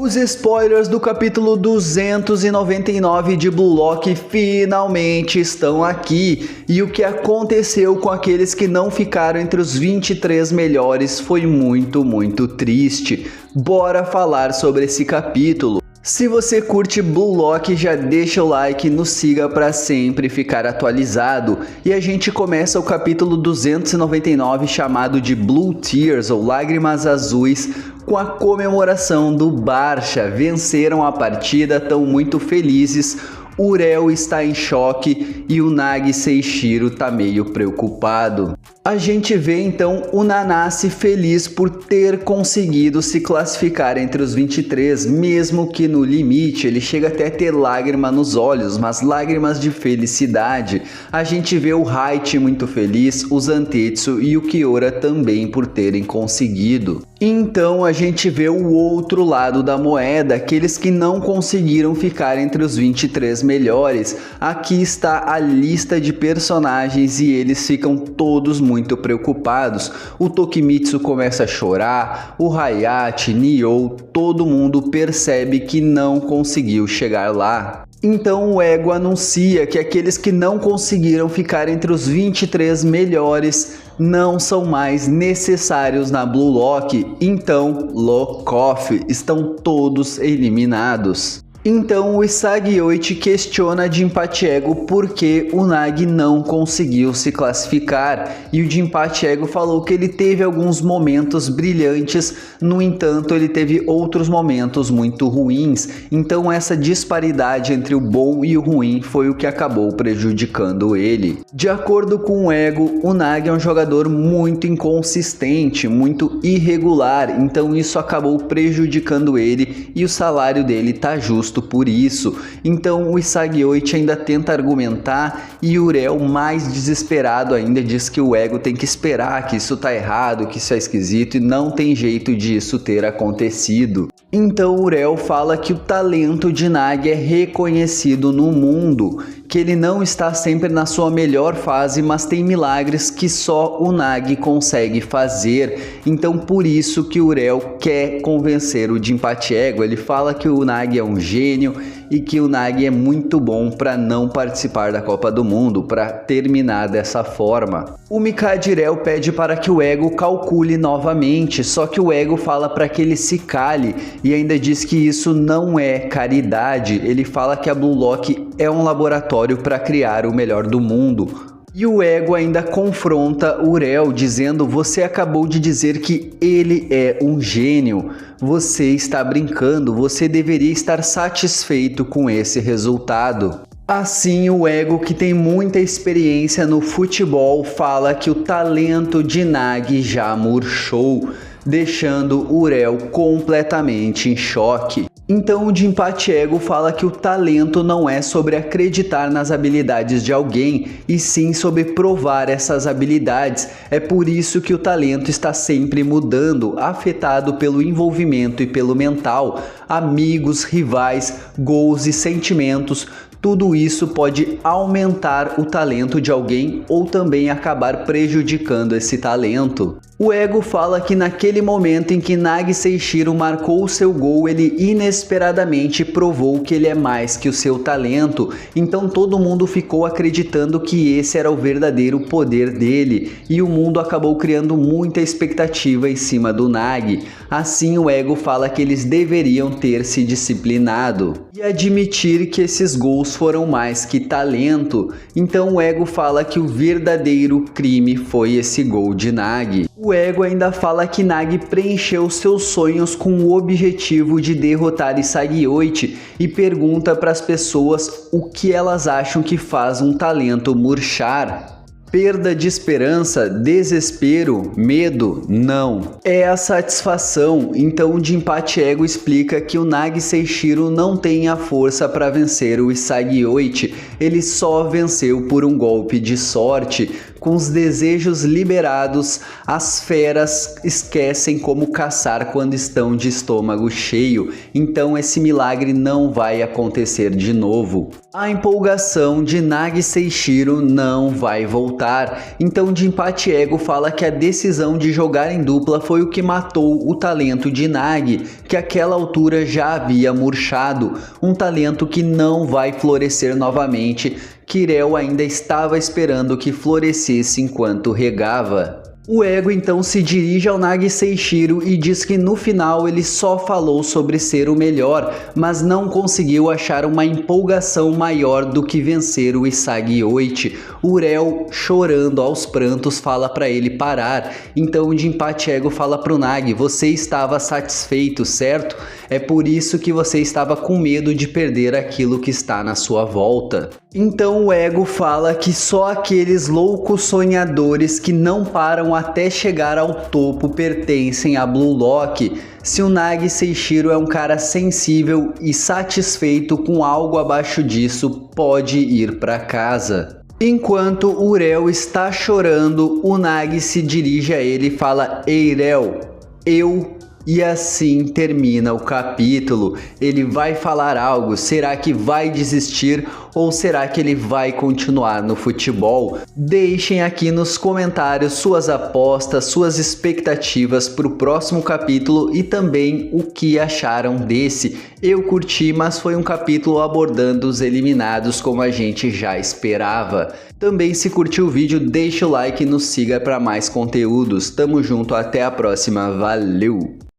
Os spoilers do capítulo 299 de Blue Lock finalmente estão aqui, e o que aconteceu com aqueles que não ficaram entre os 23 melhores foi muito triste. Bora falar sobre esse capítulo. Se você curte Blue Lock, já deixa o like e nos siga para sempre ficar atualizado. E a gente começa o capítulo 299 chamado de Blue Tears, ou Lágrimas Azuis, com a comemoração do Barça. Venceram a partida, estão muito felizes. Urel está em choque e o Nagi Seishiro tá meio preocupado. A gente vê então o Nanase feliz por ter conseguido se classificar entre os 23, mesmo que no limite ele chega até a ter lágrima nos olhos, mas lágrimas de felicidade. A gente vê o Height muito feliz, o Zantetsu e o Kiora também por terem conseguido. Então a gente vê o outro lado da moeda, aqueles que não conseguiram ficar entre os 23 melhores. Aqui está a lista de personagens e eles ficam todos muito preocupados. O Tokimitsu começa a chorar, o Hayate, Nioh, todo mundo percebe que não conseguiu chegar lá. Então o Ego anuncia que aqueles que não conseguiram ficar entre os 23 melhores não são mais necessários na Blue Lock, então Lock Off, estão todos eliminados. Então o Isagiyoichi questiona Jinpachi Ego por que o Nagi não conseguiu se classificar, e o Jinpachi Ego falou que ele teve alguns momentos brilhantes, no entanto ele teve outros momentos muito ruins, então essa disparidade entre o bom e o ruim foi o que acabou prejudicando ele. De acordo com o Ego, o Nagi é um jogador muito inconsistente, muito irregular, então isso acabou prejudicando ele e o salário dele tá justo por isso. Então o Isagiyoichi ainda tenta argumentar e o Urel, mais desesperado ainda, diz que o Ego tem que esperar, que isso tá errado, que isso é esquisito e não tem jeito disso ter acontecido. Então o Urel fala que o talento de Nagi é reconhecido no mundo, que ele não está sempre na sua melhor fase, mas tem milagres que só o Nagi consegue fazer. Então por isso que o Urel quer convencer o Jinpachi Ego. Ele fala que o Nagi é um gênio e que o Nagi é muito bom para não participar da Copa do Mundo, para terminar dessa forma. O Mikado pede para que o Ego calcule novamente, só que o Ego fala para que ele se cale e ainda diz que isso não é caridade. Ele fala que a Blue Lock é um laboratório para criar o melhor do mundo. E o Ego ainda confronta o Urel, dizendo: você acabou de dizer que ele é um gênio, você está brincando, você deveria estar satisfeito com esse resultado. Assim, o Ego, que tem muita experiência no futebol, fala que o talento de Nagi já murchou, deixando o Urel completamente em choque. Então o Jinpachi Ego fala que o talento não é sobre acreditar nas habilidades de alguém, e sim sobre provar essas habilidades. É por isso que o talento está sempre mudando, afetado pelo envolvimento e pelo mental. Amigos, rivais, gols e sentimentos, tudo isso pode aumentar o talento de alguém ou também acabar prejudicando esse talento. O Ego fala que naquele momento em que Nagi Seishiro marcou o seu gol, ele inesperadamente provou que ele é mais que o seu talento, então todo mundo ficou acreditando que esse era o verdadeiro poder dele, e o mundo acabou criando muita expectativa em cima do Nagi. Assim o Ego fala que eles deveriam ter se disciplinado e admitir que esses gols foram mais que talento. Então o Ego fala que o verdadeiro crime foi esse gol de Nagi. O Ego ainda fala que Nagi preencheu seus sonhos com o objetivo de derrotar Isagiyoichi e pergunta para as pessoas o que elas acham que faz um talento murchar. Perda de esperança, desespero, medo? Não. É a satisfação. Então o Jinpachi Ego explica que o Nagi Seishiro não tem a força para vencer o Isagiyoichi. Ele só venceu por um golpe de sorte. Com os desejos liberados, as feras esquecem como caçar quando estão de estômago cheio, então esse milagre não vai acontecer de novo. A empolgação de Nagi Seishiro não vai voltar, então Jinpachi Ego fala que a decisão de jogar em dupla foi o que matou o talento de Nagi, que àquela altura já havia murchado, um talento que não vai florescer novamente. Kirel ainda estava esperando que florescesse enquanto regava. O Ego então se dirige ao Nagi Seishiro e diz que no final ele só falou sobre ser o melhor, mas não conseguiu achar uma empolgação maior do que vencer o Isagi Oichi. Urel, chorando aos prantos, fala para ele parar, então o Jinpachi Ego fala pro Nagi: você estava satisfeito, certo? É por isso que você estava com medo de perder aquilo que está na sua volta. Então o Ego fala que só aqueles loucos sonhadores que não param até chegar ao topo pertencem a Blue Lock. Se o Nagi Seishiro é um cara sensível e satisfeito com algo abaixo disso, pode ir para casa. Enquanto Urel está chorando, o Nagi se dirige a ele e fala: ei, Rel, E assim termina o capítulo. Ele vai falar algo? Será que vai desistir ou será que ele vai continuar no futebol? Deixem aqui nos comentários suas apostas, suas expectativas para o próximo capítulo e também o que acharam desse. Eu curti, mas foi um capítulo abordando os eliminados como a gente já esperava. Também, se curtiu o vídeo, deixa o like e nos siga para mais conteúdos. Tamo junto, até a próxima, valeu!